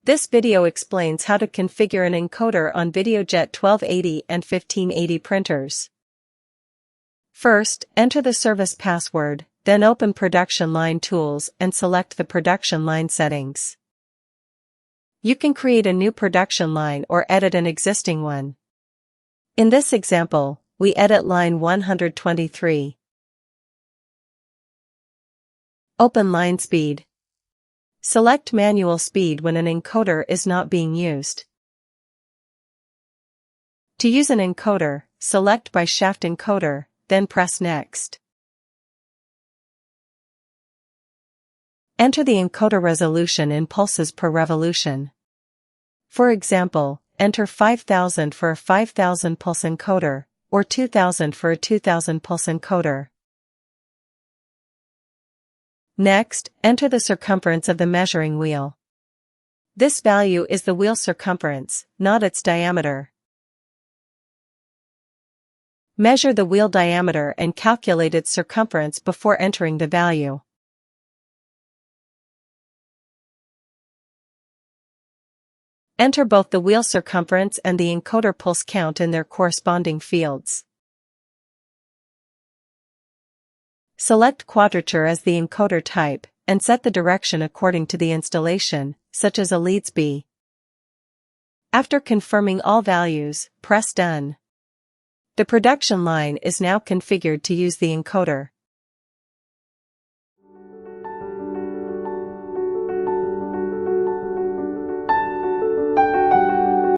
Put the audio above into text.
This video explains how to configure an encoder on Videojet 1280 and 1580 printers. First, enter the service password, then open Production Line Tools and select the production line settings. You can create a new production line or edit an existing one. In this example, we edit line 123. Open line speed. Select manual speed when an encoder is not being used. To use an encoder, select by shaft encoder, then press Next. Enter the encoder resolution in pulses per revolution. For example, enter 5000 for a 5000 pulse encoder, or 2000 for a 2000 pulse encoder. Next, enter the circumference of the measuring wheel. This value is the wheel circumference, not its diameter. Measure the wheel diameter and calculate its circumference before entering the value. Enter both the wheel circumference and the encoder pulse count in their corresponding fields. Select quadrature as the encoder type, and set the direction according to the installation, such as a leads B. After confirming all values, press Done. The production line is now configured to use the encoder.